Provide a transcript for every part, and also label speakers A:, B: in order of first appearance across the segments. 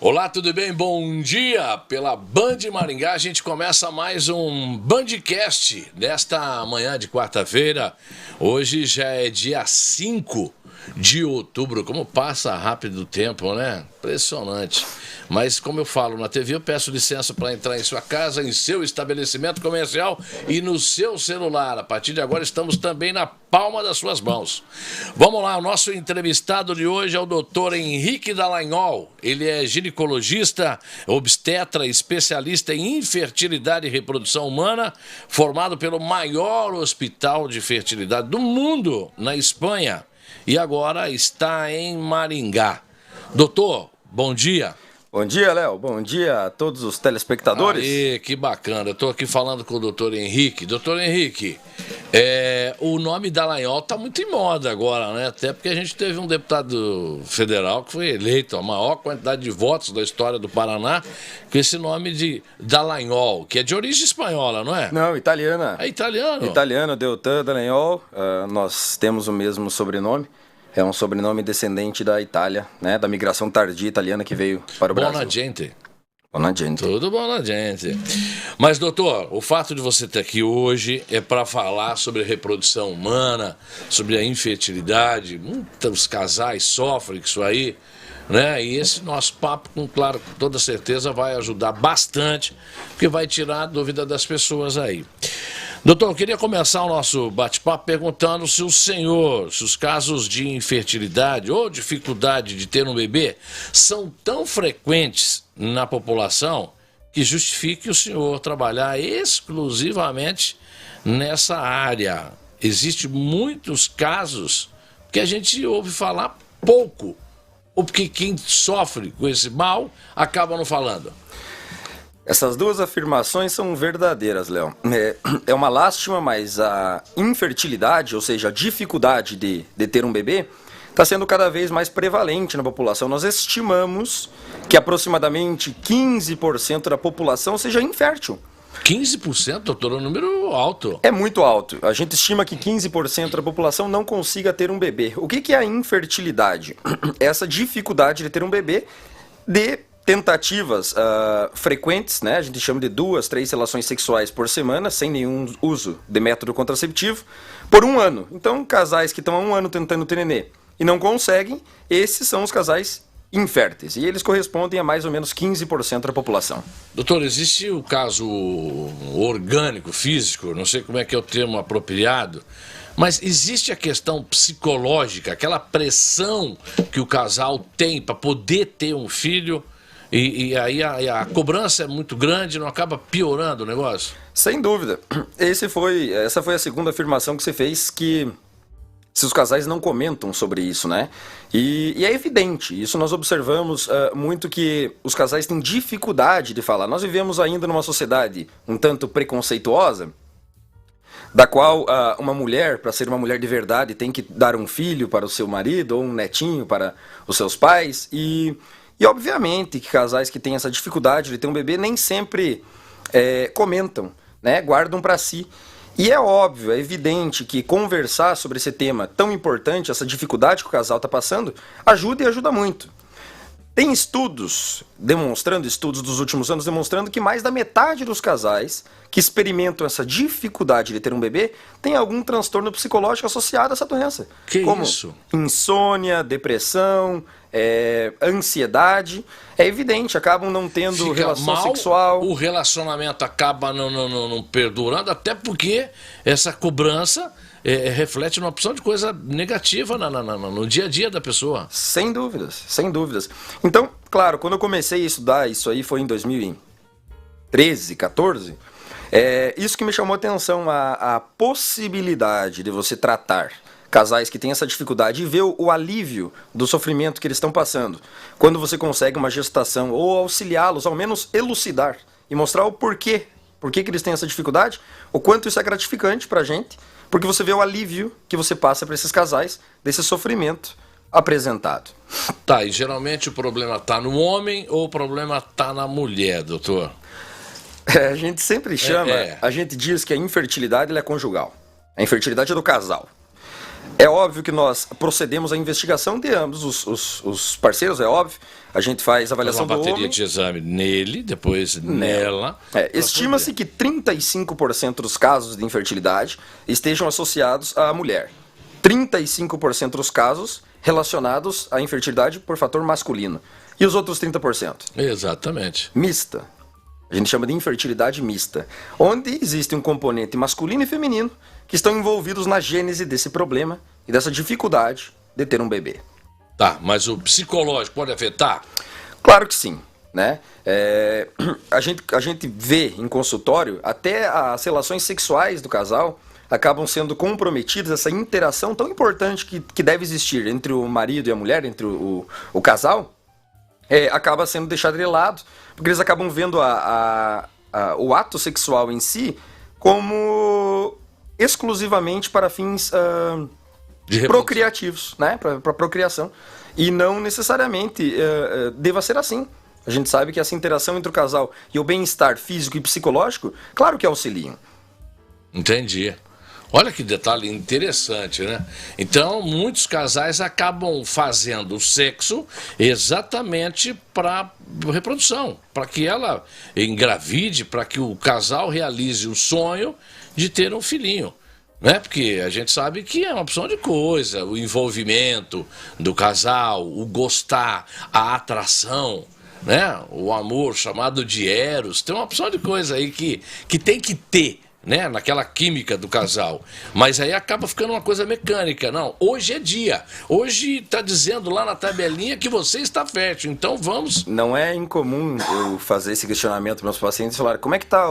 A: Olá, tudo bem? Bom dia! Pela Band Maringá, a gente começa mais um Bandcast nesta manhã de quarta-feira. Hoje já é dia 5 de outubro. Como passa rápido o tempo, né? Impressionante. Mas, como eu falo na TV, eu peço licença para entrar em sua casa, em seu estabelecimento comercial e no seu celular. A partir de agora, estamos também na palma das suas mãos. Vamos lá, o nosso entrevistado de hoje é o Dr. Henrique Dallagnol. Ele é ginecologista, obstetra, especialista em infertilidade e reprodução humana, formado pelo maior hospital de fertilidade do mundo, na Espanha, e agora está em Maringá. Doutor, bom dia.
B: Bom dia, Léo. Bom dia a todos os telespectadores.
A: Aê, que bacana. Eu estou aqui falando com o doutor Henrique. Doutor Henrique, o nome Dallagnol está muito em moda agora, né? Até porque a gente teve um deputado federal que foi eleito a maior quantidade de votos da história do Paraná com esse nome de Dallagnol, que é de origem espanhola, não é?
B: Não, italiana.
A: É italiano?
B: Italiano, Deltan Dallagnol. Nós temos o mesmo sobrenome. É um sobrenome descendente da Itália, né? Da migração tardia italiana que veio para o Brasil.
A: Buona gente.
B: Buona gente.
A: Tudo bom na gente. Mas, doutor, o fato de você estar aqui hoje é para falar sobre reprodução humana, sobre a infertilidade. Muitos casais sofrem com isso aí, né? E esse nosso papo, com toda certeza, vai ajudar bastante, porque vai tirar a dúvida das pessoas aí. Doutor, eu queria começar o nosso bate-papo perguntando se os casos de infertilidade ou dificuldade de ter um bebê são tão frequentes na população que justifique o senhor trabalhar exclusivamente nessa área. Existem muitos casos que a gente ouve falar pouco, ou porque quem sofre com esse mal acaba não falando.
B: Essas duas afirmações são verdadeiras, Léo. É uma lástima, mas a infertilidade, ou seja, a dificuldade de ter um bebê, está sendo cada vez mais prevalente na população. Nós estimamos que aproximadamente 15% da população seja infértil.
A: 15%, doutor, é um número alto.
B: É muito alto. A gente estima que 15% da população não consiga ter um bebê. O que é a infertilidade? Essa dificuldade de ter um bebê de tentativas frequentes, né? A gente chama de 2, 3 relações sexuais por semana, sem nenhum uso de método contraceptivo, por 1 ano. Então, casais que estão há 1 ano tentando ter nenê e não conseguem, esses são os casais inférteis. E eles correspondem a mais ou menos 15% da população.
A: Doutor, existe o caso orgânico, físico, não sei como é que é o termo apropriado, mas existe a questão psicológica, aquela pressão que o casal tem para poder ter um filho. E aí a cobrança é muito grande, não acaba piorando o negócio?
B: Sem dúvida. Essa foi a segunda afirmação que você fez, que se os casais não comentam sobre isso, né? E é evidente, isso nós observamos muito, que os casais têm dificuldade de falar. Nós vivemos ainda numa sociedade um tanto preconceituosa, da qual uma mulher, para ser uma mulher de verdade, tem que dar um filho para o seu marido ou um netinho para os seus pais. E obviamente que casais que têm essa dificuldade de ter um bebê nem sempre comentam, né? Guardam para si. E é óbvio, é evidente que conversar sobre esse tema tão importante, essa dificuldade que o casal está passando, ajuda e ajuda muito. Tem estudos dos últimos anos demonstrando que mais da metade dos casais que experimentam essa dificuldade de ter um bebê tem algum transtorno psicológico associado a essa doença.
A: Como isso?
B: Insônia, depressão, ansiedade. É evidente, acabam não tendo relação sexual.
A: O relacionamento acaba não perdurando, até porque essa cobrança reflete numa opção de coisa negativa no dia a dia da pessoa.
B: Sem dúvidas, sem dúvidas. Então, claro, quando eu comecei a estudar isso aí foi em 2013, 14, isso que me chamou a atenção, a possibilidade de você tratar casais que têm essa dificuldade e ver o alívio do sofrimento que eles estão passando. Quando você consegue uma gestação ou auxiliá-los, ao menos elucidar e mostrar o porquê que eles têm essa dificuldade, o quanto isso é gratificante pra gente, porque você vê o alívio que você passa para esses casais desse sofrimento apresentado.
A: Tá, e geralmente o problema tá no homem ou o problema tá na mulher, doutor?
B: A gente sempre chama, a gente diz que a infertilidade ela é conjugal. A infertilidade é do casal. É óbvio que nós procedemos à investigação de ambos os parceiros, é óbvio. A gente faz a avaliação do homem.
A: Uma bateria de exame nele, depois nela.
B: Estima-se que 35% dos casos de infertilidade estejam associados à mulher. 35% dos casos relacionados à infertilidade por fator masculino. E os outros 30%?
A: Exatamente.
B: Mista. A gente chama de infertilidade mista, onde existe um componente masculino e feminino que estão envolvidos na gênese desse problema e dessa dificuldade de ter um bebê.
A: Tá, mas o psicológico pode afetar?
B: Claro que sim, né? A gente vê em consultório até as relações sexuais do casal acabam sendo comprometidas, essa interação tão importante que deve existir entre o marido e a mulher, entre o casal, acaba sendo deixada de lado, porque eles acabam vendo o ato sexual em si como exclusivamente para fins procriativos, né? Para procriação. E não necessariamente deva ser assim. A gente sabe que essa interação entre o casal e o bem-estar físico e psicológico, claro que auxiliam.
A: Entendi. Olha que detalhe interessante, né? Então, muitos casais acabam fazendo o sexo exatamente para reprodução, para que ela engravide, para que o casal realize o sonho de ter um filhinho. Né? Porque a gente sabe que é uma opção de coisa, o envolvimento do casal, o gostar, a atração, né? O amor chamado de eros, tem uma opção de coisa aí que tem que ter, né, naquela química do casal, mas aí acaba ficando uma coisa mecânica. Não, hoje é dia, hoje está dizendo lá na tabelinha que você está fértil, então vamos.
B: Não é incomum eu fazer esse questionamento para meus pacientes, falar como é que está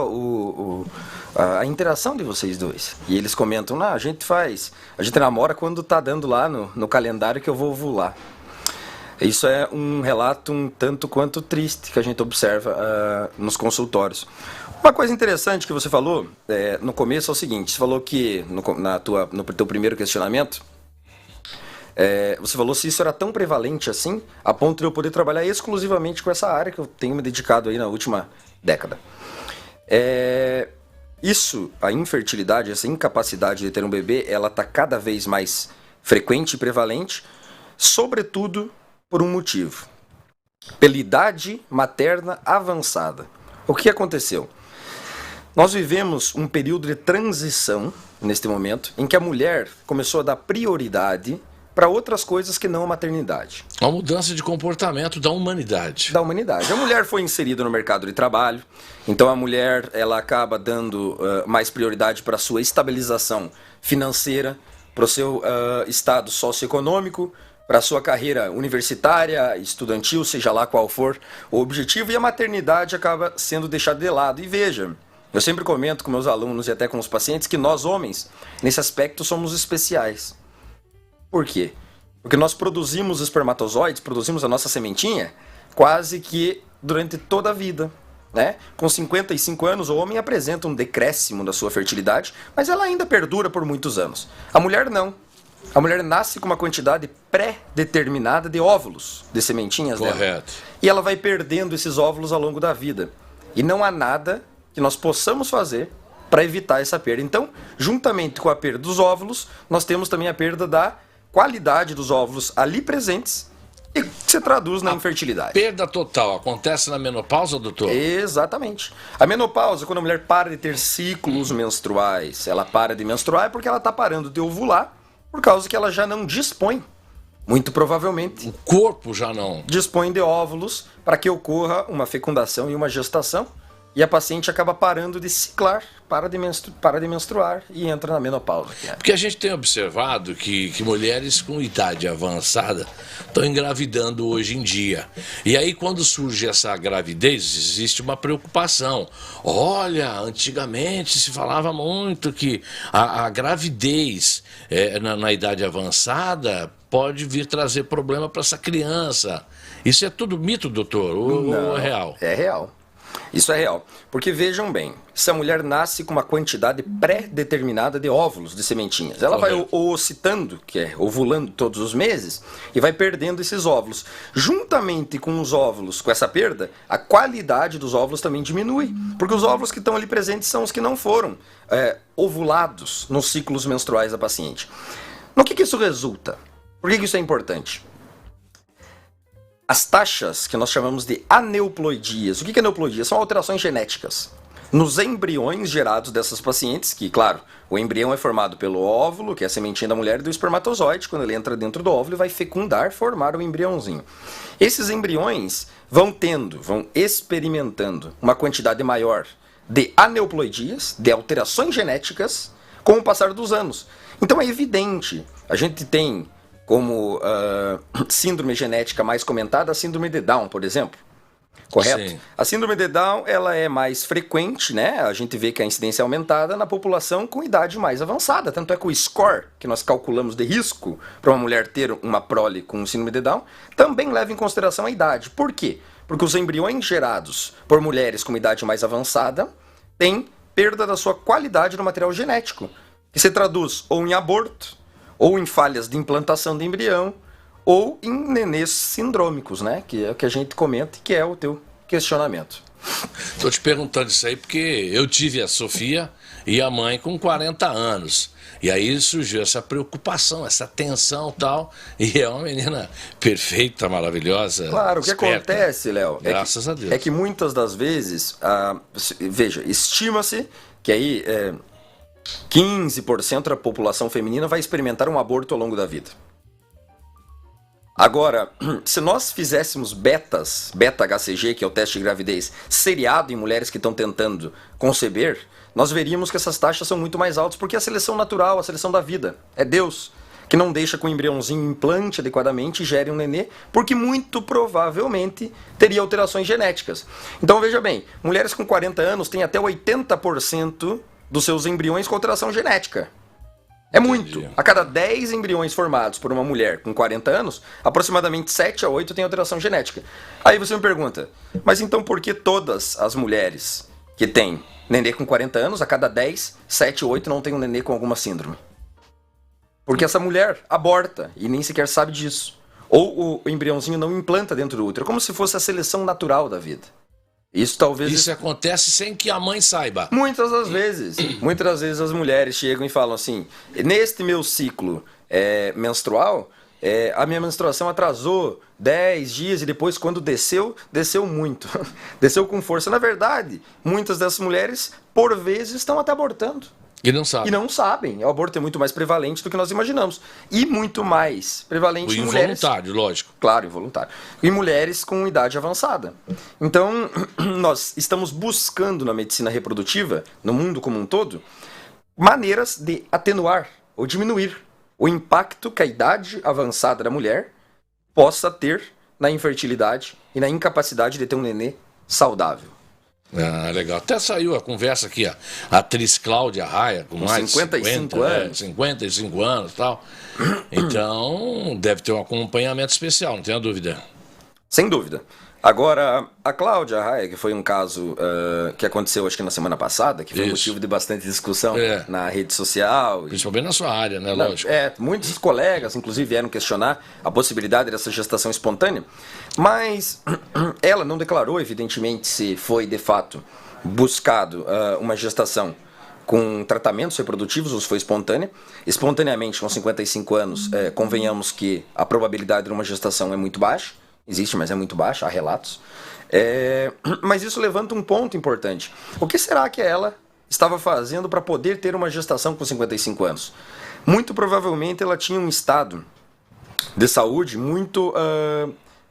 B: a interação de vocês dois, e eles comentam, a gente namora quando está dando lá no calendário que eu vou ovular. Isso é um relato um tanto quanto triste que a gente observa nos consultórios. Uma coisa interessante que você falou no começo é o seguinte, você falou que no teu primeiro questionamento, você falou se isso era tão prevalente assim, a ponto de eu poder trabalhar exclusivamente com essa área que eu tenho me dedicado aí na última década. A infertilidade, essa incapacidade de ter um bebê, ela está cada vez mais frequente e prevalente, sobretudo por um motivo. Pela idade materna avançada. O que aconteceu? Nós vivemos um período de transição, neste momento, em que a mulher começou a dar prioridade para outras coisas que não a maternidade.
A: Uma mudança de comportamento da humanidade.
B: Da humanidade. A mulher foi inserida no mercado de trabalho, então a mulher ela acaba dando mais prioridade para a sua estabilização financeira, para o seu estado socioeconômico, para a sua carreira universitária, estudantil, seja lá qual for o objetivo, e a maternidade acaba sendo deixada de lado. E veja, eu sempre comento com meus alunos e até com os pacientes que nós homens, nesse aspecto, somos especiais. Por quê? Porque nós produzimos espermatozoides, produzimos a nossa sementinha quase que durante toda a vida. Né? Com 55 anos, o homem apresenta um decréscimo da sua fertilidade, mas ela ainda perdura por muitos anos. A mulher não. A mulher nasce com uma quantidade pré-determinada de óvulos, de sementinhas dela.
A: Correto.
B: E ela vai perdendo esses óvulos ao longo da vida. E não há nada que nós possamos fazer para evitar essa perda. Então, juntamente com a perda dos óvulos, nós temos também a perda da qualidade dos óvulos ali presentes e se traduz na infertilidade.
A: Perda total acontece na menopausa, doutor?
B: Exatamente. A menopausa, quando a mulher para de ter ciclos menstruais, ela para de menstruar porque ela está parando de ovular, por causa que ela já não dispõe, muito provavelmente.
A: O corpo já não
B: dispõe de óvulos para que ocorra uma fecundação e uma gestação. E a paciente acaba parando de ciclar, para de menstruar e entra na menopausa.
A: Porque a gente tem observado que mulheres com idade avançada estão engravidando hoje em dia. E aí quando surge essa gravidez, existe uma preocupação. Olha, antigamente se falava muito que a gravidez na idade avançada pode vir trazer problema para essa criança. Isso é tudo mito, doutor? Ou é real?
B: É real. Isso é real, porque vejam bem, se a mulher nasce com uma quantidade pré-determinada de óvulos, de sementinhas, ela vai ocitando, que é ovulando todos os meses, e vai perdendo esses óvulos. Juntamente com os óvulos, com essa perda, a qualidade dos óvulos também diminui, porque os óvulos que estão ali presentes são os que não foram ovulados nos ciclos menstruais da paciente. No que isso resulta? Por que isso é importante? As taxas que nós chamamos de aneuploidias. O que é aneuploidia? São alterações genéticas nos embriões gerados dessas pacientes, que, claro, o embrião é formado pelo óvulo, que é a sementinha da mulher, e do espermatozoide, quando ele entra dentro do óvulo, vai fecundar, formar o embriãozinho. Esses embriões vão experimentando uma quantidade maior de aneuploidias, de alterações genéticas, com o passar dos anos. Então é evidente, a gente tem como síndrome genética mais comentada a síndrome de Down, por exemplo. Correto? Sim. A síndrome de Down, ela é mais frequente, né? A gente vê que a incidência é aumentada na população com idade mais avançada. Tanto é que o score que nós calculamos de risco para uma mulher ter uma prole com síndrome de Down também leva em consideração a idade. Por quê? Porque os embriões gerados por mulheres com idade mais avançada têm perda da sua qualidade no material genético, que se traduz ou em aborto, ou em falhas de implantação de embrião, ou em nenês sindrômicos, né? Que é o que a gente comenta e que é o teu questionamento.
A: Estou te perguntando isso aí porque eu tive a Sofia e a mãe com 40 anos. E aí surgiu essa preocupação, essa tensão e tal. E é uma menina perfeita, maravilhosa.
B: Claro, o que
A: esperta.
B: Acontece, Léo,
A: graças a Deus.
B: É que muitas das vezes, veja, estima-se que aí 15% da população feminina vai experimentar um aborto ao longo da vida. Agora, se nós fizéssemos beta-HCG, que é o teste de gravidez, seriado em mulheres que estão tentando conceber, nós veríamos que essas taxas são muito mais altas, porque é a seleção natural, a seleção da vida. É Deus que não deixa que o embriãozinho implante adequadamente e gere um nenê, porque muito provavelmente teria alterações genéticas. Então veja bem, mulheres com 40 anos têm até 80% dos seus embriões com alteração genética. É muito.
A: Entendi.
B: A cada 10 embriões formados por uma mulher com 40 anos, aproximadamente 7 a 8 têm alteração genética. Aí você me pergunta, mas então por que todas as mulheres que têm nenê com 40 anos, a cada 10, 7 ou 8 não tem um nenê com alguma síndrome? Porque essa mulher aborta e nem sequer sabe disso. Ou o embriãozinho não implanta dentro do útero, como se fosse a seleção natural da vida. Isso
A: acontece sem que a mãe saiba.
B: Muitas das vezes as mulheres chegam e falam assim, neste meu ciclo menstrual, a minha menstruação atrasou 10 dias e depois quando desceu muito. Desceu com força. Na verdade, muitas dessas mulheres, por vezes, estão até abortando.
A: E não sabem.
B: E não sabem. O aborto é muito mais prevalente do que nós imaginamos. E muito mais prevalente em mulheres...
A: Involuntário, lógico.
B: Claro, involuntário. Em mulheres com idade avançada. Então, nós estamos buscando na medicina reprodutiva, no mundo como um todo, maneiras de atenuar ou diminuir o impacto que a idade avançada da mulher possa ter na infertilidade e na incapacidade de ter um nenê saudável.
A: Ah, legal. Até saiu a conversa aqui, a atriz Cláudia Raia, com mais
B: 55 anos.
A: 55 anos e tal. Então, deve ter um acompanhamento especial, não tenha dúvida.
B: Sem dúvida. Agora, a Cláudia Raia, que foi um caso que aconteceu acho que na semana passada, que foi motivo de bastante discussão na rede social.
A: Principalmente na sua área, né? Lógico.
B: Muitos colegas, inclusive, vieram questionar a possibilidade dessa gestação espontânea, mas ela não declarou, evidentemente, se foi, de fato, buscado uma gestação com tratamentos reprodutivos ou se foi espontânea. Espontaneamente, com 55 anos, convenhamos que a probabilidade de uma gestação é muito baixa. Existe, mas é muito baixa, há relatos. Mas isso levanta um ponto importante. O que será que ela estava fazendo para poder ter uma gestação com 55 anos? Muito provavelmente ela tinha um estado de saúde muito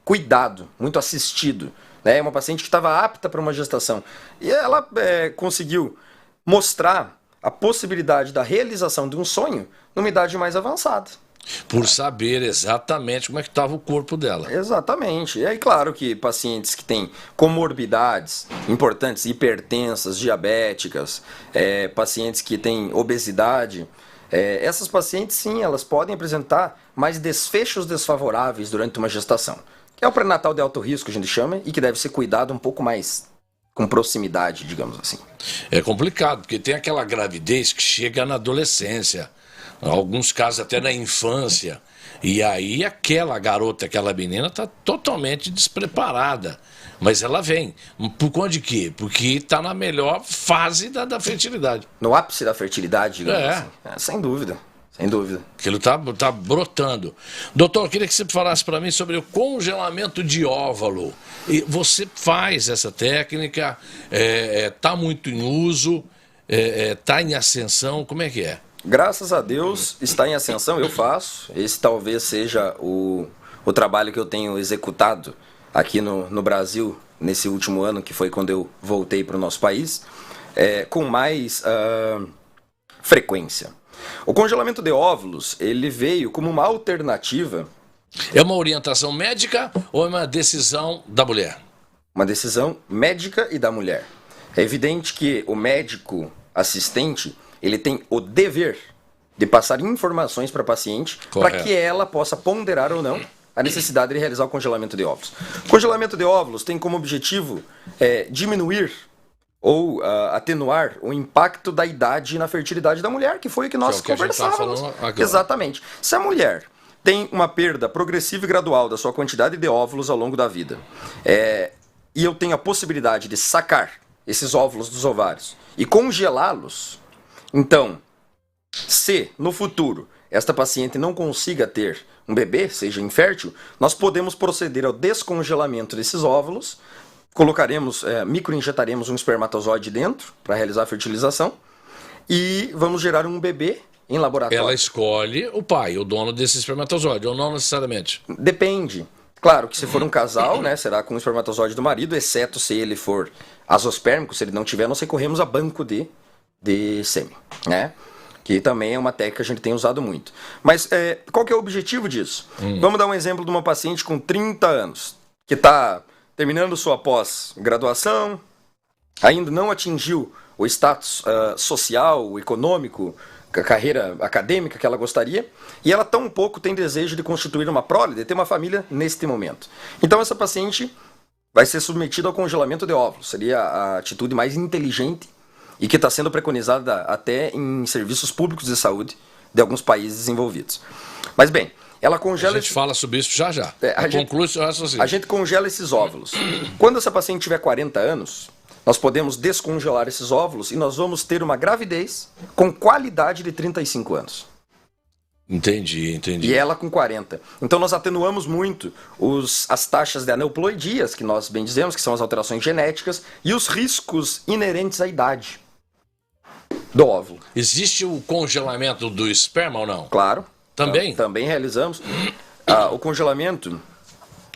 B: cuidado, muito assistido. Né? Uma paciente que estava apta para uma gestação. E ela conseguiu mostrar a possibilidade da realização de um sonho numa idade mais avançada.
A: Por saber exatamente como é que estava o corpo dela.
B: Exatamente. E aí, claro que pacientes que têm comorbidades importantes, hipertensas, diabéticas, pacientes que têm obesidade, essas pacientes, sim, elas podem apresentar mais desfechos desfavoráveis durante uma gestação. Que é o pré-natal de alto risco, a gente chama, e que deve ser cuidado um pouco mais com proximidade, digamos assim.
A: É complicado, porque tem aquela gravidez que chega na adolescência. Alguns casos até na infância. E aí aquela garota, aquela menina está totalmente despreparada. Mas ela vem. Por conta de quê? Porque está na melhor fase da fertilidade.
B: No ápice da fertilidade, digamos assim. Sem dúvida. Sem dúvida.
A: Aquilo tá brotando. Doutor, eu queria que você falasse para mim sobre o congelamento de óvulo. E você faz essa técnica, está muito em uso, está em ascensão, como é que é?
B: Graças a Deus está em ascensão, eu faço. Esse talvez seja o trabalho que eu tenho executado aqui no Brasil, nesse último ano, que foi quando eu voltei para o nosso país, com mais frequência. O congelamento de óvulos, ele veio como uma alternativa.
A: É uma orientação médica ou é uma decisão da mulher?
B: Uma decisão médica e da mulher. É evidente que o médico assistente, ele tem o dever de passar informações para a paciente para que ela possa ponderar ou não a necessidade de realizar o congelamento de óvulos. O congelamento de óvulos tem como objetivo diminuir ou atenuar o impacto da idade na fertilidade da mulher, que foi o que nós conversávamos. Exatamente. Se a mulher tem uma perda progressiva e gradual da sua quantidade de óvulos ao longo da vida, e eu tenho a possibilidade de sacar esses óvulos dos ovários e congelá-los, então, se no futuro esta paciente não consiga ter um bebê, seja infértil, nós podemos proceder ao descongelamento desses óvulos, microinjetaremos um espermatozoide dentro para realizar a fertilização e vamos gerar um bebê em laboratório.
A: Ela escolhe o pai, o dono desse espermatozoide, ou não necessariamente?
B: Depende. Claro que se for um casal, né, será com o espermatozoide do marido, exceto se ele for azospérmico, se ele não tiver, nós recorremos a banco de sêmen, né? Que também é uma técnica que a gente tem usado muito. Mas qual que é o objetivo disso? Vamos dar um exemplo de uma paciente com 30 anos, que está terminando sua pós-graduação, ainda não atingiu o status social, econômico, a carreira acadêmica que ela gostaria, e ela tão pouco tem desejo de constituir uma prole, de ter uma família neste momento. Então essa paciente vai ser submetida ao congelamento de óvulos. Seria a atitude mais inteligente e que está sendo preconizada até em serviços públicos de saúde de alguns países desenvolvidos. Mas bem, ela congela...
A: A gente fala sobre isso já.
B: Conclui seu raciocínio. A gente congela esses óvulos. Quando essa paciente tiver 40 anos, nós podemos descongelar esses óvulos e nós vamos ter uma gravidez com qualidade de 35 anos.
A: Entendi.
B: E ela com 40. Então nós atenuamos muito as taxas de aneuploidias, que nós bem dizemos, que são as alterações genéticas, e os riscos inerentes à idade do óvulo.
A: Existe o congelamento do esperma ou não?
B: Claro.
A: Também?
B: Também realizamos. O congelamento,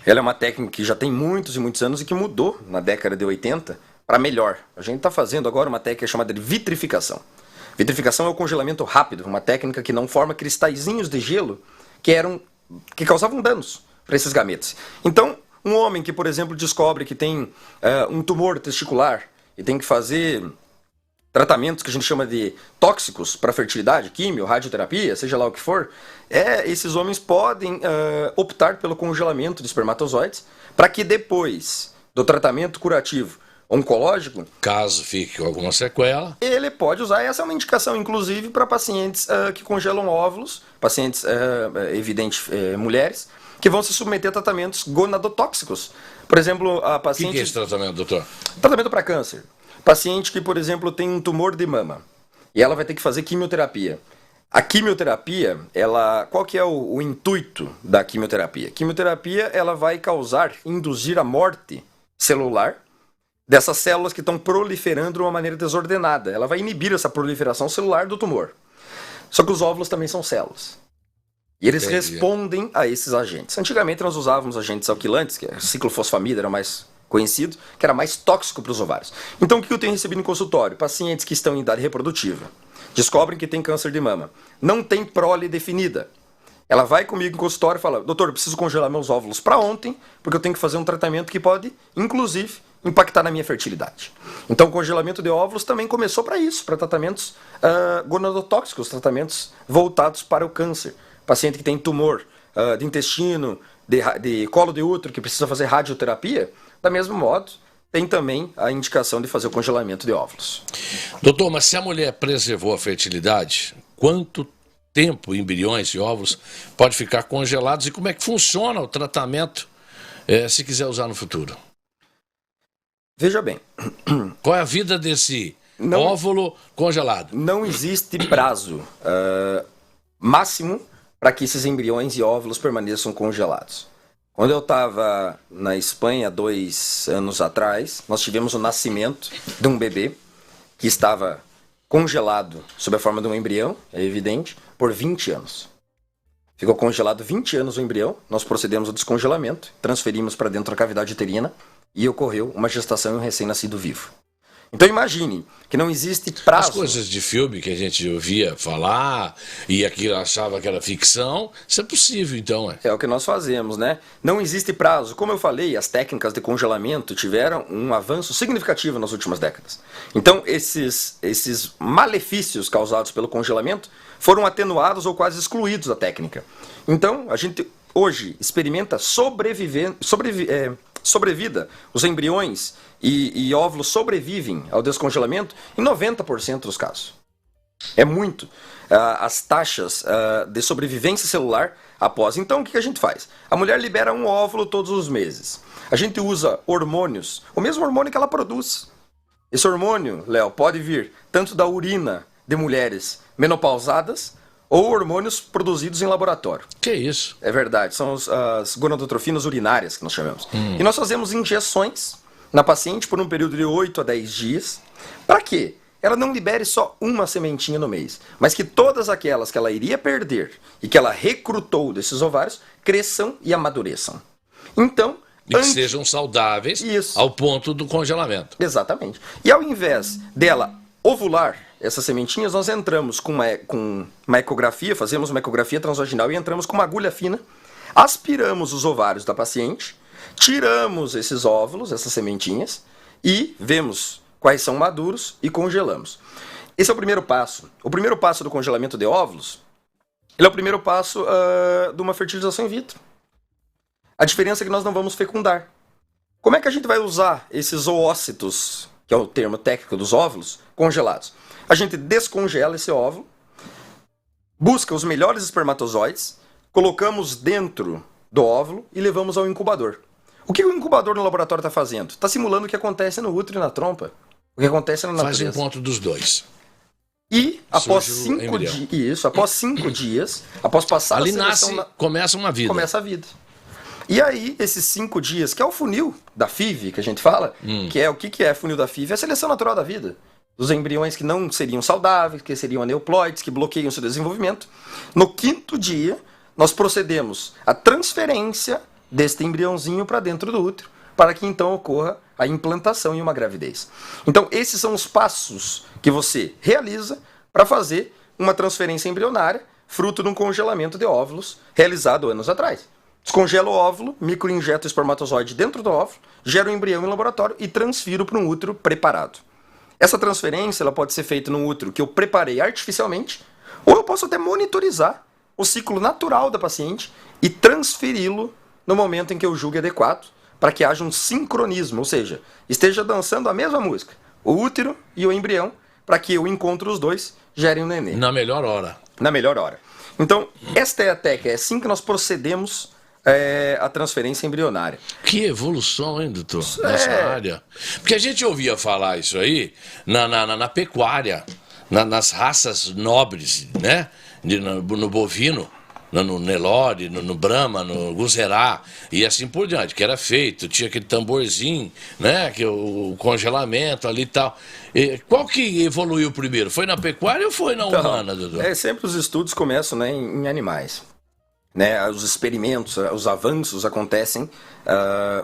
B: ela é uma técnica que já tem muitos e muitos anos e que mudou na década de 80 para melhor. A gente está fazendo agora uma técnica chamada de vitrificação. Vitrificação é o congelamento rápido, uma técnica que não forma cristalzinhos de gelo que causavam danos para esses gametas. Então, um homem que, por exemplo, descobre que tem um tumor testicular e tem que fazer tratamentos que a gente chama de tóxicos para fertilidade, químio, radioterapia, seja lá o que for, esses homens podem optar pelo congelamento de espermatozoides para que depois do tratamento curativo oncológico,
A: caso fique com alguma sequela,
B: ele pode usar. Essa é uma indicação, inclusive, para pacientes que congelam óvulos, pacientes, mulheres, que vão se submeter a tratamentos gonadotóxicos. Por exemplo, a paciente...
A: O que é esse tratamento, doutor?
B: Tratamento para câncer. Paciente que, por exemplo, tem um tumor de mama e ela vai ter que fazer quimioterapia. A quimioterapia, qual que é o intuito da quimioterapia? Quimioterapia, ela vai induzir a morte celular dessas células que estão proliferando de uma maneira desordenada. Ela vai inibir essa proliferação celular do tumor. Só que os óvulos também são células. E eles respondem a esses agentes. Antigamente nós usávamos agentes alquilantes, que ciclofosfamida era mais conhecido, que era mais tóxico para os ovários. Então o que eu tenho recebido em consultório? Pacientes que estão em idade reprodutiva, descobrem que tem câncer de mama, não tem prole definida. Ela vai comigo em consultório e fala: doutor, eu preciso congelar meus óvulos para ontem, porque eu tenho que fazer um tratamento que pode, inclusive, impactar na minha fertilidade. Então o congelamento de óvulos também começou para isso, para tratamentos gonadotóxicos, tratamentos voltados para o câncer. Paciente que tem tumor de intestino, de colo de útero, que precisa fazer radioterapia, da mesmo modo, tem também a indicação de fazer o congelamento de óvulos.
A: Doutor, mas se a mulher preservou a fertilidade, quanto tempo embriões e óvulos pode ficar congelados e como é que funciona o tratamento se quiser usar no futuro?
B: Veja bem.
A: Qual é a vida desse óvulo congelado?
B: Não existe prazo máximo para que esses embriões e óvulos permaneçam congelados. Quando eu estava na Espanha 2 anos atrás, nós tivemos o nascimento de um bebê que estava congelado sob a forma de um embrião, é evidente, por 20 anos. Ficou congelado 20 anos o embrião, nós procedemos ao descongelamento, transferimos para dentro da cavidade uterina e ocorreu uma gestação e um recém-nascido vivo. Então imagine que não existe prazo.
A: As coisas de filme que a gente ouvia falar e aquilo achava que era ficção, isso é possível então,
B: É o que nós fazemos, né? Não existe prazo. Como eu falei, as técnicas de congelamento tiveram um avanço significativo nas últimas décadas. Então esses malefícios causados pelo congelamento foram atenuados ou quase excluídos da técnica. Então a gente hoje experimenta sobrevida. Os embriões e óvulos sobrevivem ao descongelamento em 90% dos casos. É muito. As taxas de sobrevivência celular após. Então, o que a gente faz? A mulher libera um óvulo todos os meses. A gente usa hormônios, o mesmo hormônio que ela produz. Esse hormônio, Léo, pode vir tanto da urina de mulheres menopausadas ou hormônios produzidos em laboratório.
A: Que isso?
B: É verdade, são as gonadotrofinas urinárias que nós chamamos. E nós fazemos injeções na paciente por um período de 8 a 10 dias. Para quê? Ela não libere só uma sementinha no mês, mas que todas aquelas que ela iria perder e que ela recrutou desses ovários cresçam e amadureçam. Então,
A: e que sejam saudáveis ao ponto do congelamento.
B: Exatamente. E ao invés dela ovular essas sementinhas, nós entramos com uma ecografia, fazemos uma ecografia transvaginal e entramos com uma agulha fina, aspiramos os ovários da paciente, tiramos esses óvulos, essas sementinhas, e vemos quais são maduros e congelamos. Esse é o primeiro passo. O primeiro passo do congelamento de óvulos, ele é o primeiro passo de uma fertilização in vitro. A diferença é que nós não vamos fecundar. Como é que a gente vai usar esses oócitos, que é o termo técnico dos óvulos, congelados? A gente descongela esse óvulo, busca os melhores espermatozoides, colocamos dentro do óvulo e levamos ao incubador. O que o incubador no laboratório está fazendo? Está simulando o que acontece no útero e na trompa. O que acontece na natureza.
A: Faz encontro dos dois.
B: E após 5 dias, após 5 dias, após passar
A: ali
B: a seleção...
A: começa uma vida.
B: Começa a vida. E aí, esses 5 dias, que é o funil da FIV, que a gente fala, que é o que é funil da FIV? É a seleção natural da vida. Dos embriões que não seriam saudáveis, que seriam aneuploides, que bloqueiam o seu desenvolvimento. No 5º dia, nós procedemos à transferência deste embriãozinho para dentro do útero, para que então ocorra a implantação e uma gravidez. Então, esses são os passos que você realiza para fazer uma transferência embrionária, fruto de um congelamento de óvulos realizado anos atrás. Descongelo o óvulo, microinjeto o espermatozoide dentro do óvulo, gero o embrião em laboratório e transfiro para um útero preparado. Essa transferência ela pode ser feita num útero que eu preparei artificialmente, ou eu posso até monitorizar o ciclo natural da paciente e transferi-lo no momento em que eu julgue adequado, para que haja um sincronismo, ou seja, esteja dançando a mesma música, o útero e o embrião, para que eu encontre os dois, gerem um neném.
A: Na melhor hora.
B: Na melhor hora. Então, esta é a técnica, é assim que nós procedemos a transferência embrionária.
A: Que evolução, hein, doutor? Nessa área. Porque a gente ouvia falar isso aí na pecuária, nas raças nobres, né? No bovino, no Nelore, no Brahma, no Guzerá, e assim por diante, que era feito, tinha aquele tamborzinho, né? Que o congelamento ali e tal. E qual que evoluiu primeiro? Foi na pecuária ou foi na humana, doutor?
B: Sempre os estudos começam, né, em animais. Né, os experimentos, os avanços acontecem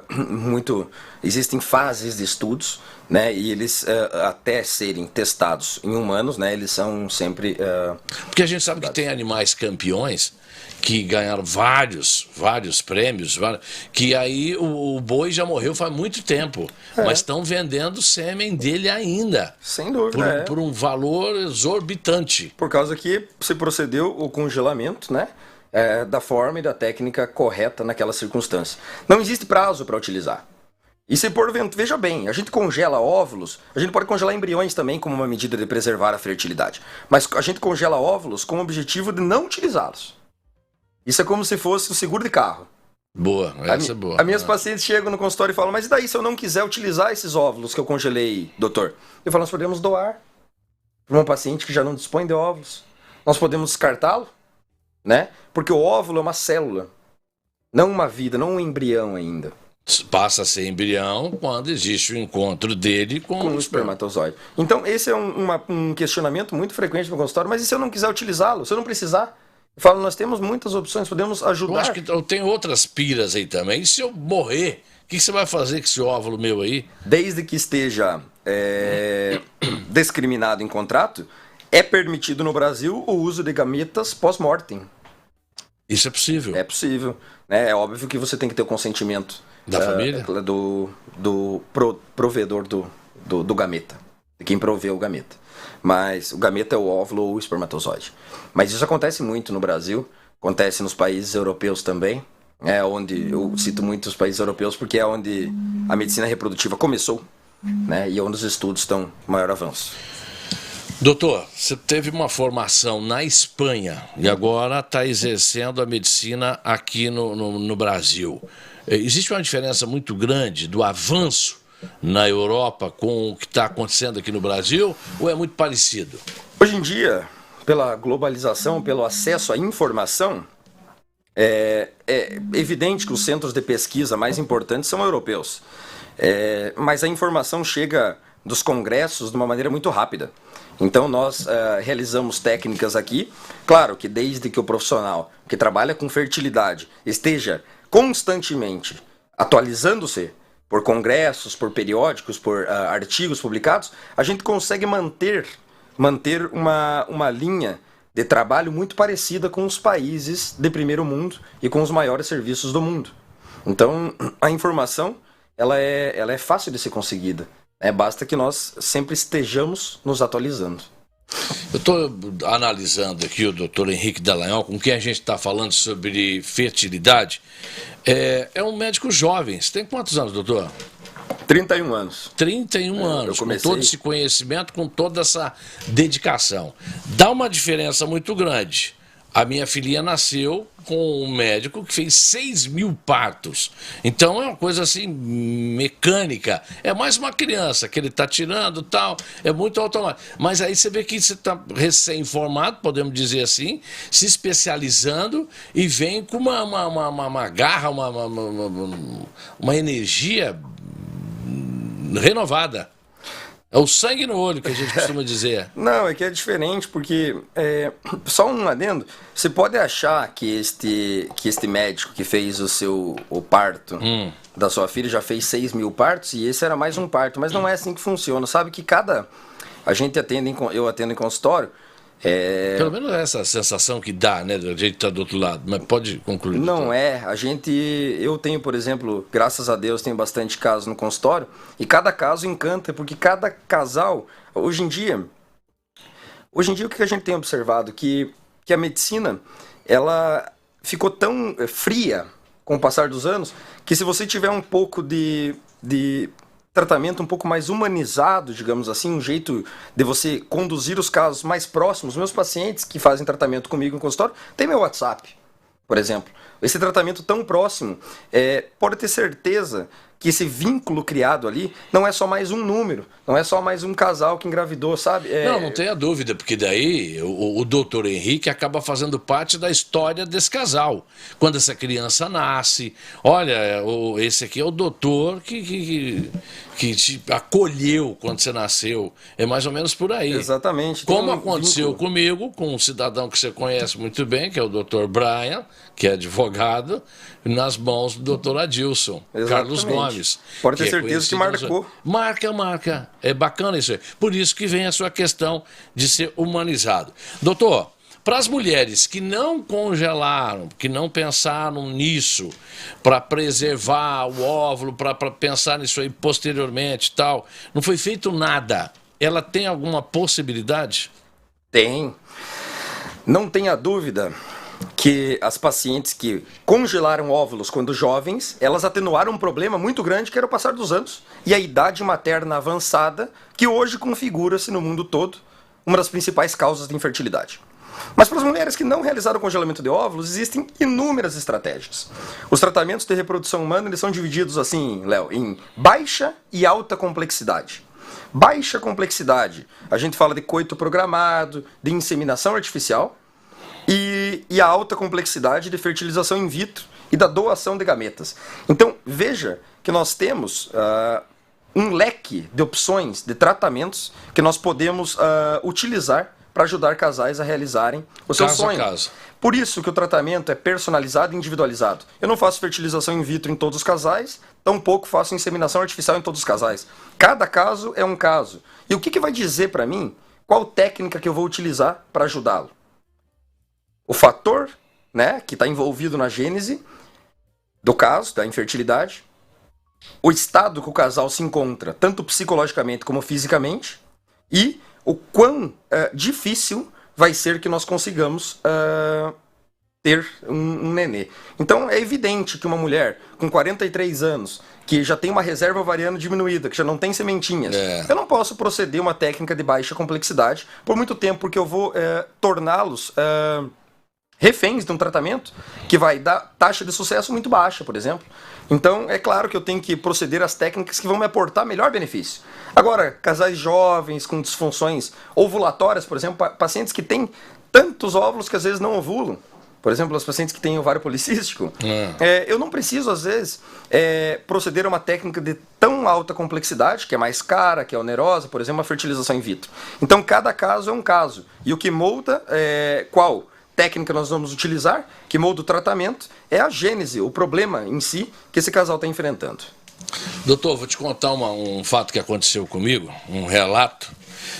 B: muito. Existem fases de estudos, né, e eles até serem testados em humanos, né, eles são sempre.
A: Porque a gente sabe que tem animais campeões que ganharam vários prêmios, que aí o boi já morreu faz muito tempo, mas estão vendendo sêmen dele ainda.
B: Sem dúvida.
A: Por um valor exorbitante.
B: Por causa que se procedeu o congelamento, né? Da forma e da técnica correta naquela circunstância. Não existe prazo para utilizar. E se porventura, veja bem, a gente congela óvulos, a gente pode congelar embriões também como uma medida de preservar a fertilidade. Mas a gente congela óvulos com o objetivo de não utilizá-los. Isso é como se fosse o seguro de carro.
A: Boa, essa é boa.
B: As minhas pacientes chegam no consultório e falam, mas e daí se eu não quiser utilizar esses óvulos que eu congelei, doutor? Eu falo, nós podemos doar para uma paciente que já não dispõe de óvulos. Nós podemos descartá-lo né? Porque o óvulo é uma célula, não uma vida, não um embrião ainda.
A: Passa a ser embrião quando existe o encontro dele com
B: o espermatozoide. Então, esse é um questionamento muito frequente no consultório, mas e se eu não quiser utilizá-lo? Se eu não precisar? Eu falo, nós temos muitas opções, podemos ajudar.
A: Eu acho que eu tenho outras piras aí também. E se eu morrer, o que você vai fazer com esse óvulo meu aí?
B: Desde que esteja discriminado em contrato, é permitido no Brasil o uso de gametas pós-mortem.
A: Isso é possível?
B: É possível. Né? É óbvio que você tem que ter o consentimento
A: da família?
B: Do provedor do gameta, de quem provê o gameta. Mas o gameta é o óvulo ou o espermatozoide. Mas isso acontece muito no Brasil, acontece nos países europeus também, onde eu cito muito os países europeus porque é onde a medicina reprodutiva começou, né, e onde os estudos estão em maior avanço.
A: Doutor, você teve uma formação na Espanha e agora está exercendo a medicina aqui no Brasil. Existe uma diferença muito grande do avanço na Europa com o que está acontecendo aqui no Brasil ou é muito parecido?
B: Hoje em dia, pela globalização, pelo acesso à informação, é evidente que os centros de pesquisa mais importantes são europeus. Mas a informação chega dos congressos de uma maneira muito rápida. Então nós realizamos técnicas aqui, claro que desde que o profissional que trabalha com fertilidade esteja constantemente atualizando-se por congressos, por periódicos, por artigos publicados, a gente consegue manter uma linha de trabalho muito parecida com os países de primeiro mundo e com os maiores serviços do mundo. Então a informação ela é fácil de ser conseguida. Basta que nós sempre estejamos nos atualizando.
A: Eu estou analisando aqui o doutor Henrique Dallagnol, com quem a gente está falando sobre fertilidade. É um médico jovem. Você tem quantos anos, doutor?
B: 31 anos.
A: 31 anos, com todo esse conhecimento, com toda essa dedicação. Dá uma diferença muito grande. A minha filhinha nasceu com um médico que fez 6.000 partos. Então é uma coisa assim, mecânica. É mais uma criança que ele está tirando tal, é muito automático. Mas aí você vê que você está recém-formado, podemos dizer assim, se especializando e vem com uma garra, uma energia renovada. É o sangue no olho que a gente costuma dizer.
B: Não, é que é diferente, porque, só um adendo, você pode achar que este médico que fez o parto da sua filha já fez 6.000 partos e esse era mais um parto, mas não é assim que funciona. Sabe que eu atendo em consultório.
A: Pelo menos é essa sensação que dá, né, a gente tá do outro lado, mas pode concluir.
B: Não eu tenho, por exemplo, graças a Deus, tenho bastante casos no consultório, e cada caso encanta, porque cada casal, hoje em dia o que a gente tem observado, que a medicina, ela ficou tão fria com o passar dos anos, que se você tiver um pouco de tratamento um pouco mais humanizado, digamos assim, um jeito de você conduzir os casos mais próximos. Meus pacientes que fazem tratamento comigo no consultório têm meu WhatsApp, por exemplo. Esse tratamento tão próximo, pode ter certeza que esse vínculo criado ali não é só mais um número, não é só mais um casal que engravidou, sabe?
A: Não tenha dúvida, porque daí o doutor Henrique acaba fazendo parte da história desse casal. Quando essa criança nasce, olha, esse aqui é o doutor que te acolheu quando você nasceu. É mais ou menos por aí.
B: Exatamente.
A: Como aconteceu comigo, com um cidadão que você conhece muito bem, que é o doutor Brian, que é advogado, nas mãos do doutor Adilson, Carlos Gomes.
B: Pode ter certeza que marcou.
A: Marca. É bacana isso aí. Por isso que vem a sua questão de ser humanizado. Doutor, para as mulheres que não congelaram, que não pensaram nisso, para preservar o óvulo, para pensar nisso aí posteriormente e tal, não foi feito nada. Ela tem alguma possibilidade?
B: Tem. Não tenha dúvida que as pacientes que congelaram óvulos quando jovens, elas atenuaram um problema muito grande que era o passar dos anos e a idade materna avançada, que hoje configura-se no mundo todo uma das principais causas de infertilidade. Mas para as mulheres que não realizaram o congelamento de óvulos, existem inúmeras estratégias. Os tratamentos de reprodução humana, eles são divididos assim, Léo, em baixa e alta complexidade. Baixa complexidade, a gente fala de coito programado, de inseminação artificial. e a alta complexidade de fertilização in vitro e da doação de gametas. Então, veja que nós temos um leque de opções, de tratamentos que nós podemos utilizar para ajudar casais a realizarem o seu sonho. Por isso que o tratamento é personalizado e individualizado. Eu não faço fertilização in vitro em todos os casais, tampouco faço inseminação artificial em todos os casais. Cada caso é um caso. E o que vai dizer para mim qual técnica que eu vou utilizar para ajudá-lo? O fator, né, que está envolvido na gênese do caso, da infertilidade, o estado que o casal se encontra, tanto psicologicamente como fisicamente, e o quão difícil vai ser que nós consigamos ter um nenê. Então é evidente que uma mulher com 43 anos, que já tem uma reserva ovariana diminuída, que já não tem sementinhas, eu não posso proceder uma técnica de baixa complexidade por muito tempo, porque eu vou torná-los reféns de um tratamento que vai dar taxa de sucesso muito baixa, por exemplo. Então, é claro que eu tenho que proceder às técnicas que vão me aportar melhor benefício. Agora, casais jovens com disfunções ovulatórias, por exemplo, pacientes que têm tantos óvulos que às vezes não ovulam, por exemplo, os pacientes que têm ovário policístico, eu não preciso, às vezes, proceder a uma técnica de tão alta complexidade, que é mais cara, que é onerosa, por exemplo, a fertilização in vitro. Então, cada caso é um caso. E o que molda qual técnica nós vamos utilizar, que molda o tratamento, é a gênese, o problema em si que esse casal está enfrentando.
A: Doutor, vou te contar um fato que aconteceu comigo, um relato.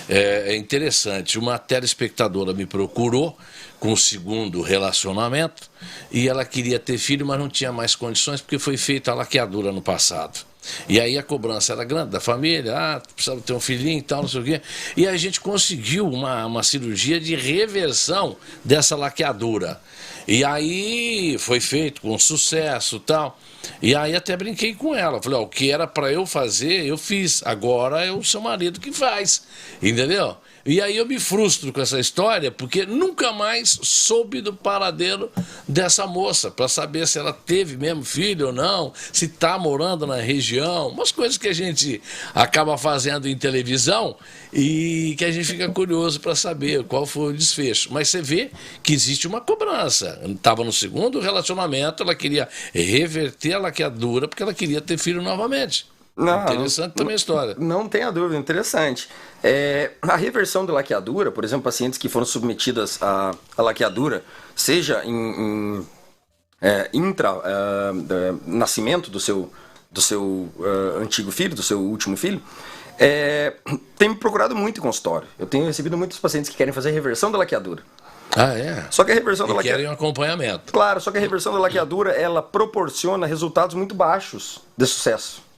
A: É interessante. Uma telespectadora me procurou com o segundo relacionamento e ela queria ter filho, mas não tinha mais condições porque foi feita a laqueadura no passado. E aí a cobrança era grande da família, precisava ter um filhinho e tal, não sei o quê. E a gente conseguiu uma cirurgia de reversão dessa laqueadura. E aí foi feito com sucesso e tal. E aí até brinquei com ela. Falei, o que era para eu fazer, eu fiz. Agora é o seu marido que faz. Entendeu? E aí eu me frustro com essa história, porque nunca mais soube do paradeiro dessa moça, para saber se ela teve mesmo filho ou não, se está morando na região, umas coisas que a gente acaba fazendo em televisão e que a gente fica curioso para saber qual foi o desfecho. Mas você vê que existe uma cobrança. Estava no segundo relacionamento, ela queria reverter a laqueadura porque ela queria ter filho novamente. Interessante também a história.
B: Não tenha dúvida, interessante. A reversão da laqueadura, por exemplo, pacientes que foram submetidas à laqueadura, seja em nascimento do seu antigo filho, do seu último filho, tem me procurado muito em consultório. Eu tenho recebido muitos pacientes que querem fazer reversão da laqueadura. Só que a reversão da laqueadura...
A: querem um acompanhamento.
B: Claro, só que a reversão da laqueadura, ela proporciona resultados muito baixos de sucesso.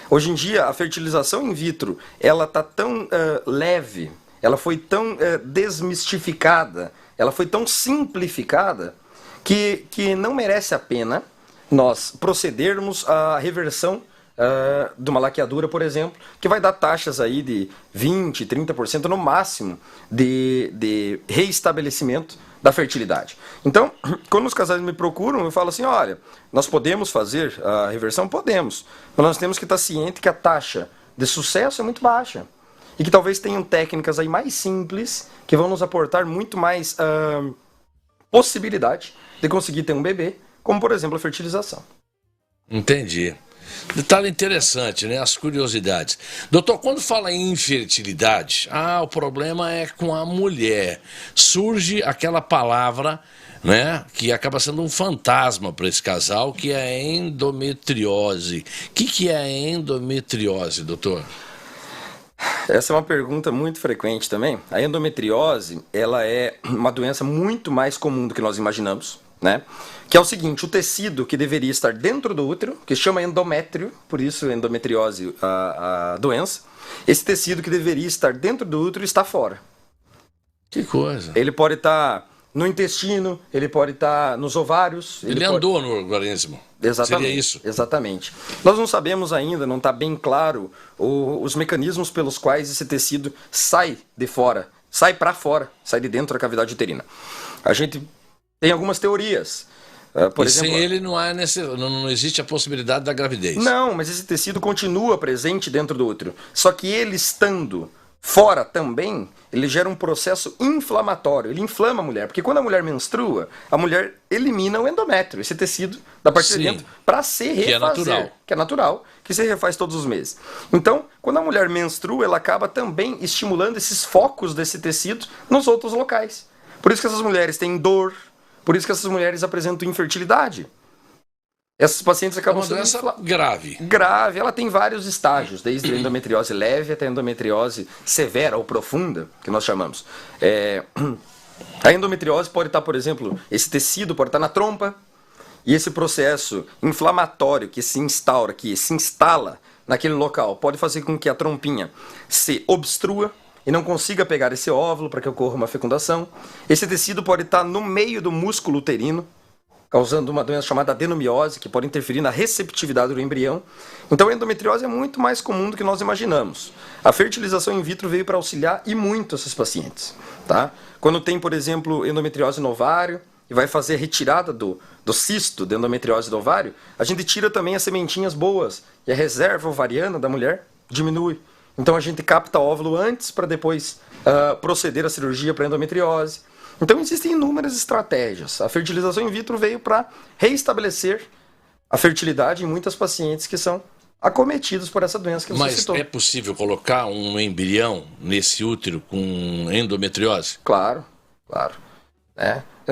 B: Hoje em dia, a fertilização in vitro, ela está tão leve, ela foi tão desmistificada, ela foi tão simplificada, que não merece a pena nós procedermos à reversão de uma laqueadura, por exemplo, que vai dar taxas aí de 20%, 30% no máximo de reestabelecimento da fertilidade. Então, quando os casais me procuram, eu falo assim, olha, nós podemos fazer a reversão? Podemos, mas nós temos que estar ciente que a taxa de sucesso é muito baixa e que talvez tenham técnicas aí mais simples que vão nos aportar muito mais possibilidade de conseguir ter um bebê, como por exemplo a fertilização.
A: Entendi. Detalhe interessante, né? As curiosidades. Doutor, quando fala em infertilidade, o problema é com a mulher. Surge aquela palavra, né, que acaba sendo um fantasma para esse casal, que é a endometriose. O que é a endometriose, doutor?
B: Essa é uma pergunta muito frequente também. A endometriose, ela é uma doença muito mais comum do que nós imaginamos, né? Que é o seguinte, o tecido que deveria estar dentro do útero, que chama endométrio, por isso endometriose a doença, esse tecido que deveria estar dentro do útero está fora.
A: Que coisa.
B: Ele pode estar no intestino, ele pode estar nos ovários.
A: Ele andou no organismo.
B: Exatamente.
A: Seria isso.
B: Exatamente. Nós não sabemos ainda, não está bem claro os mecanismos pelos quais esse tecido sai de fora, sai para fora, sai de dentro da cavidade uterina. A gente tem algumas teorias. Por exemplo,
A: sem ele não existe a possibilidade da gravidez.
B: Não, mas esse tecido continua presente dentro do útero. Só que ele estando Fora também, ele gera um processo inflamatório, ele inflama a mulher, porque quando a mulher menstrua, a mulher elimina o endométrio, esse tecido da parte de dentro, para se refazer, que é natural, que se refaz todos os meses. Então, quando a mulher menstrua, ela acaba também estimulando esses focos desse tecido nos outros locais. Por isso que essas mulheres têm dor, por isso que essas mulheres apresentam infertilidade. Essas pacientes acabam sendo
A: grave.
B: Grave. Ela tem vários estágios, desde a endometriose leve até a endometriose severa ou profunda, que nós chamamos. A endometriose pode estar, por exemplo, esse tecido pode estar na trompa, e esse processo inflamatório que se instaura, que se instala naquele local, pode fazer com que a trompinha se obstrua e não consiga pegar esse óvulo para que ocorra uma fecundação. Esse tecido pode estar no meio do músculo uterino, causando uma doença chamada adenomiose, que pode interferir na receptividade do embrião. Então a endometriose é muito mais comum do que nós imaginamos. A fertilização in vitro veio para auxiliar e muito essas pacientes. Tá? Quando tem, por exemplo, endometriose no ovário, e vai fazer a retirada do cisto de endometriose do ovário, a gente tira também as sementinhas boas, e a reserva ovariana da mulher diminui. Então a gente capta óvulo antes para depois proceder à cirurgia para endometriose. Então existem inúmeras estratégias. A fertilização in vitro veio para reestabelecer a fertilidade em muitas pacientes que são acometidos por essa doença que você citou.
A: Mas é possível colocar um embrião nesse útero com endometriose?
B: Claro, claro.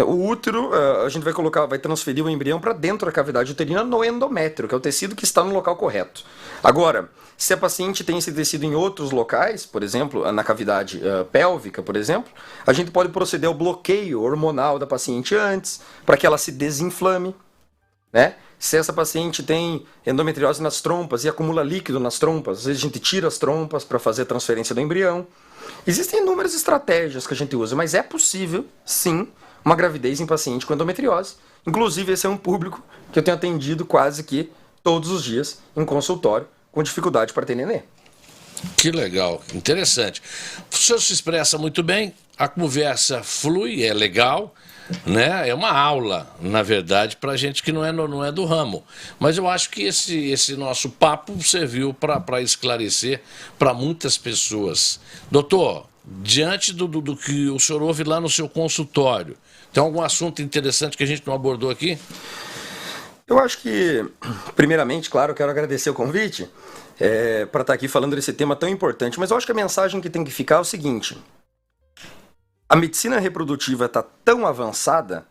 B: O útero, a gente vai transferir o embrião para dentro da cavidade uterina no endométrio, que é o tecido que está no local correto. Agora, se a paciente tem esse tecido em outros locais, por exemplo, na cavidade pélvica, por exemplo, a gente pode proceder ao bloqueio hormonal da paciente antes, para que ela se desinflame, né? Se essa paciente tem endometriose nas trompas e acumula líquido nas trompas, às vezes a gente tira as trompas para fazer a transferência do embrião. Existem inúmeras estratégias que a gente usa, mas é possível, sim, uma gravidez em paciente com endometriose. Inclusive, esse é um público que eu tenho atendido quase que todos os dias em consultório, com dificuldade para ter nenê.
A: Que legal, interessante. O senhor se expressa muito bem, a conversa flui, é legal, né? É uma aula, na verdade, para gente que não é do ramo. Mas eu acho que esse nosso papo serviu para esclarecer para muitas pessoas. Doutor, diante do que o senhor ouve lá no seu consultório, tem algum assunto interessante que a gente não abordou aqui?
B: Eu acho que, primeiramente, claro, eu quero agradecer o convite para estar aqui falando desse tema tão importante, mas eu acho que a mensagem que tem que ficar é o seguinte: a medicina reprodutiva está tão avançada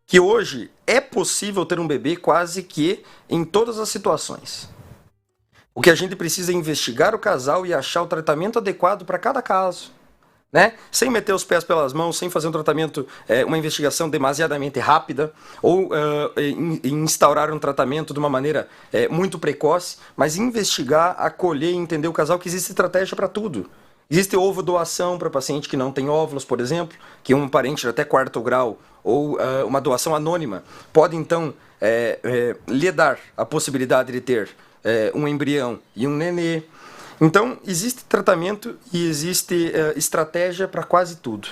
B: que hoje é possível ter um bebê quase que em todas as situações. O que a gente precisa é investigar o casal e achar o tratamento adequado para cada caso. Né? Sem meter os pés pelas mãos, sem fazer um tratamento, uma investigação demasiadamente rápida, ou instaurar um tratamento de uma maneira muito precoce, mas investigar, acolher e entender o casal, que existe estratégia para tudo. Existe ovo doação para paciente que não tem óvulos, por exemplo, que um parente de até 4º grau, ou uma doação anônima, pode então lhe dar a possibilidade de ter um embrião e um nenê. Então, existe tratamento e existe estratégia para quase tudo.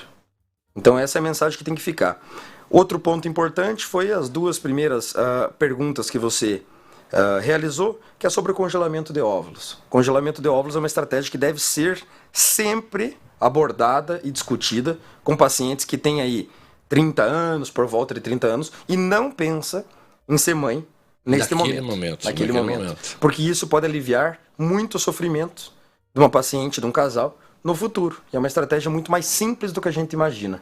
B: Então, essa é a mensagem que tem que ficar. Outro ponto importante foi as duas primeiras perguntas que você realizou, que é sobre o congelamento de óvulos. Congelamento de óvulos é uma estratégia que deve ser sempre abordada e discutida com pacientes que têm aí 30 anos, por volta de 30 anos, e não pensa em ser mãe naquele momento. Porque isso pode aliviar muito o sofrimento de uma paciente, de um casal, no futuro. E é uma estratégia muito mais simples do que a gente imagina.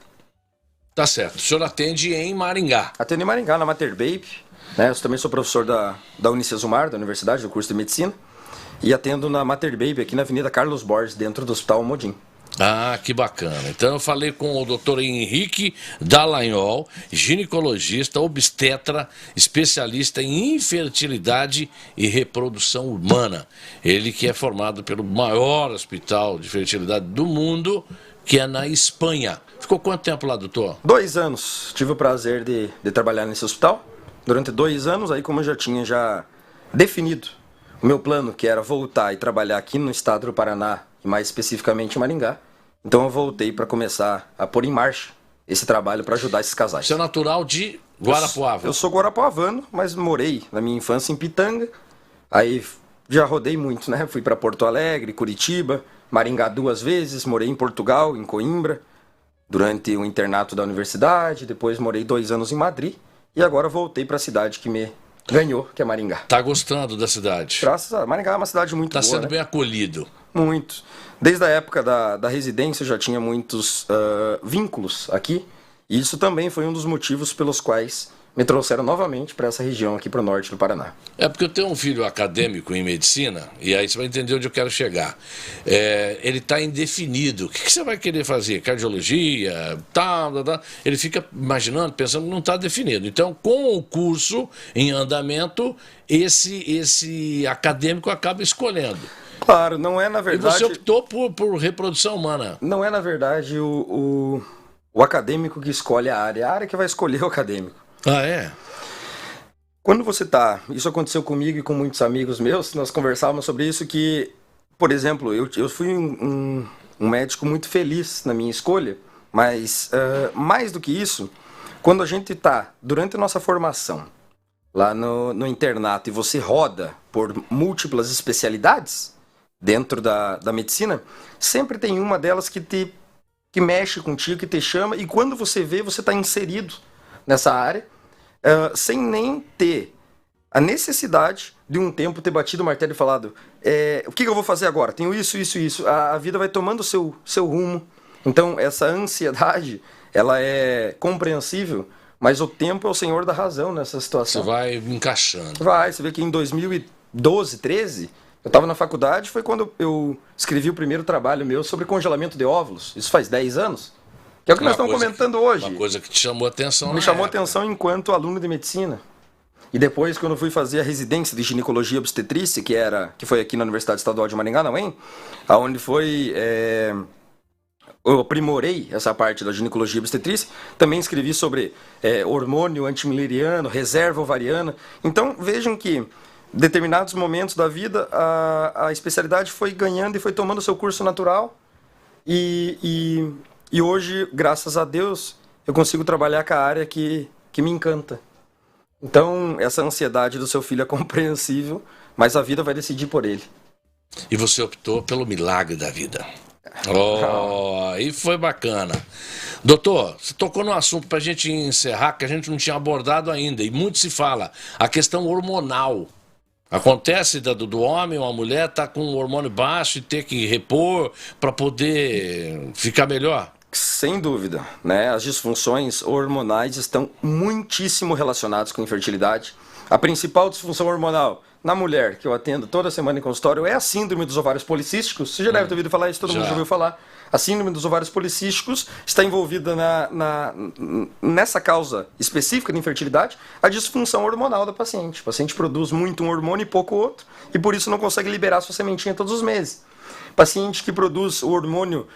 A: Tá certo. O senhor atende em Maringá?
B: Atendo em Maringá, na Mater Baby. Né? Eu também sou professor da Unicesumar, da Universidade, do curso de Medicina. E atendo na Mater Baby, aqui na Avenida Carlos Borges, dentro do Hospital Modim.
A: Ah, que bacana. Então eu falei com o doutor Henrique Dallagnol, ginecologista, obstetra, especialista em infertilidade e reprodução humana. Ele que é formado pelo maior hospital de fertilidade do mundo, que é na Espanha. Ficou quanto tempo lá, doutor?
B: 2 anos. Tive o prazer de trabalhar nesse hospital. Durante 2 anos, aí como eu já tinha definido o meu plano, que era voltar e trabalhar aqui no estado do Paraná, e mais especificamente em Maringá, então eu voltei para começar a pôr em marcha esse trabalho para ajudar esses casais.
A: Você é natural de Guarapuava?
B: Eu sou guarapuavano, mas morei na minha infância em Pitanga, aí já rodei muito, né? Fui para Porto Alegre, Curitiba, Maringá 2 vezes, morei em Portugal, em Coimbra, durante o internato da universidade, depois morei 2 anos em Madrid e agora voltei para a cidade que me ganhou, que é Maringá.
A: Tá gostando da cidade?
B: Graças a Maringá é uma cidade muito boa,
A: sendo
B: né?
A: bem acolhido.
B: Muito. Desde a época da residência já tinha muitos vínculos aqui. E isso também foi um dos motivos pelos quais me trouxeram novamente para essa região aqui para o norte do Paraná.
A: É porque eu tenho um filho acadêmico em medicina, e aí você vai entender onde eu quero chegar. Ele está indefinido. O que você vai querer fazer? Cardiologia? Tá. Ele fica imaginando, pensando que não está definido. Então, com o curso em andamento, esse acadêmico acaba escolhendo.
B: Claro, não é na verdade...
A: E você optou por reprodução humana.
B: Não é na verdade o acadêmico que escolhe a área que vai escolher o acadêmico.
A: Ah, é?
B: Quando você tá... Isso aconteceu comigo e com muitos amigos meus, nós conversávamos sobre isso que, por exemplo, eu fui um médico muito feliz na minha escolha, mas mais do que isso, quando a gente tá, durante a nossa formação, lá no internato, e você roda por múltiplas especialidades dentro da medicina, sempre tem uma delas que mexe contigo, que te chama, e quando você vê, você está inserido nessa área, sem nem ter a necessidade de um tempo ter batido o martelo e falado o que eu vou fazer agora? Tenho isso, isso, isso. A vida vai tomando o seu rumo. Então, essa ansiedade, ela é compreensível, mas o tempo é o senhor da razão nessa situação.
A: Você vai encaixando.
B: Você vê que em 2012, 13, eu estava na faculdade, foi quando eu escrevi o primeiro trabalho meu sobre congelamento de óvulos. Isso faz 10 anos. Que é o que nós estamos comentando hoje.
A: Uma coisa que te chamou atenção.
B: Me chamou atenção enquanto aluno de medicina. E depois, quando eu fui fazer a residência de ginecologia e obstetrícia, que foi aqui na Universidade Estadual de Maringá, na UEM, onde eu aprimorei essa parte da ginecologia e obstetrícia, também escrevi sobre hormônio antimileriano, reserva ovariana. Então, vejam que em determinados momentos da vida, a especialidade foi ganhando e foi tomando seu curso natural. E hoje, graças a Deus, eu consigo trabalhar com a área que me encanta. Então, essa ansiedade do seu filho é compreensível, mas a vida vai decidir por ele.
A: E você optou pelo milagre da vida. Aí foi bacana. Doutor, você tocou no assunto para a gente encerrar, que a gente não tinha abordado ainda, e muito se fala, a questão hormonal. Acontece do homem ou a mulher estar com o hormônio baixo e ter que repor para poder ficar melhor?
B: Sem dúvida, né? As disfunções hormonais estão muitíssimo relacionadas com a infertilidade. A principal disfunção hormonal na mulher, que eu atendo toda semana em consultório, é a síndrome dos ovários policísticos. Você já deve ter ouvido falar isso, todo mundo já ouviu falar. A síndrome dos ovários policísticos está envolvida nessa causa específica de infertilidade, a disfunção hormonal da paciente. O paciente produz muito um hormônio e pouco outro, e por isso não consegue liberar sua sementinha todos os meses. Paciente que produz o hormônio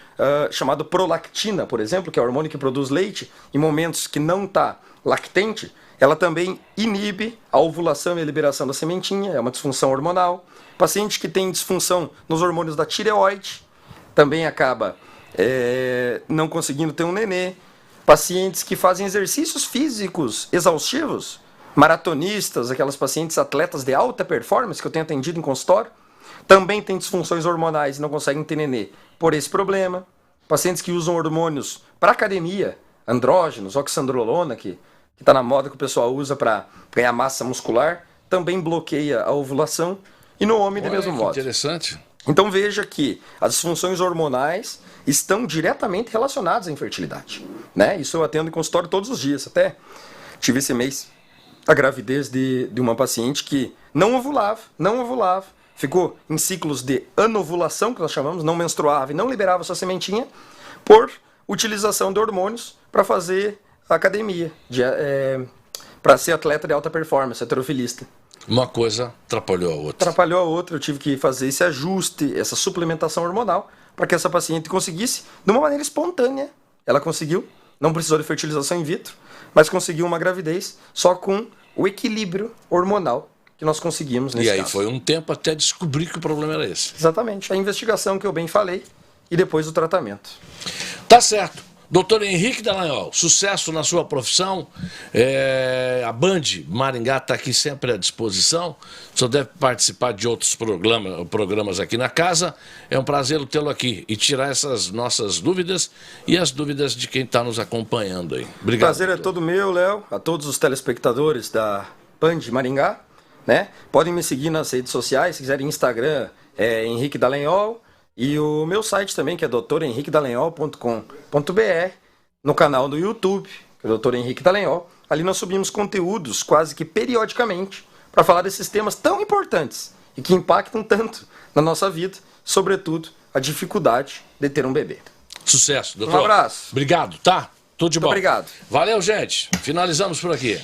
B: chamado prolactina, por exemplo, que é o hormônio que produz leite, em momentos que não está lactente, ela também inibe a ovulação e a liberação da sementinha, é uma disfunção hormonal. Paciente que tem disfunção nos hormônios da tireoide, também acaba não conseguindo ter um nenê. Pacientes que fazem exercícios físicos exaustivos, maratonistas, aquelas pacientes atletas de alta performance que eu tenho atendido em consultório, também têm disfunções hormonais e não conseguem ter nenê por esse problema. Pacientes que usam hormônios para academia, andrógenos, oxandrolona, que está na moda, que o pessoal usa para ganhar massa muscular, também bloqueia a ovulação, e no homem do mesmo modo.
A: Interessante.
B: Então veja que as disfunções hormonais estão diretamente relacionadas à infertilidade, né? Isso eu atendo em consultório todos os dias. Até tive esse mês a gravidez de uma paciente que não ovulava, ficou em ciclos de anovulação, que nós chamamos, não menstruava e não liberava sua sementinha, por utilização de hormônios para fazer academia, para ser atleta de alta performance, heterofilista.
A: Uma coisa atrapalhou a outra.
B: Atrapalhou a outra, eu tive que fazer esse ajuste, essa suplementação hormonal, para que essa paciente conseguisse, de uma maneira espontânea, ela conseguiu, não precisou de fertilização in vitro, mas conseguiu uma gravidez só com o equilíbrio hormonal que nós conseguimos nesse caso.
A: E aí foi um tempo até descobrir que o problema era esse.
B: Exatamente, a investigação que eu bem falei e depois o tratamento.
A: Tá certo. Doutor Henrique Dallagnol, sucesso na sua profissão. A Band Maringá está aqui sempre à disposição. O senhor deve participar de outros programas aqui na casa. É um prazer tê-lo aqui e tirar essas nossas dúvidas e as dúvidas de quem está nos acompanhando aí. Obrigado.
B: O prazer é todo meu, Léo, a todos os telespectadores da Band Maringá, né? Podem me seguir nas redes sociais, se quiserem Instagram, Henrique Dallagnol. E o meu site também, que é doutorhenriquedallagnol.com.br, no canal do YouTube, que é Dr. Henrique Dallagnol. Ali nós subimos conteúdos quase que periodicamente para falar desses temas tão importantes e que impactam tanto na nossa vida, sobretudo a dificuldade de ter um bebê.
A: Sucesso, doutor.
B: Um abraço.
A: Obrigado, tá? Tudo de bom.
B: Muito obrigado.
A: Valeu, gente. Finalizamos por aqui.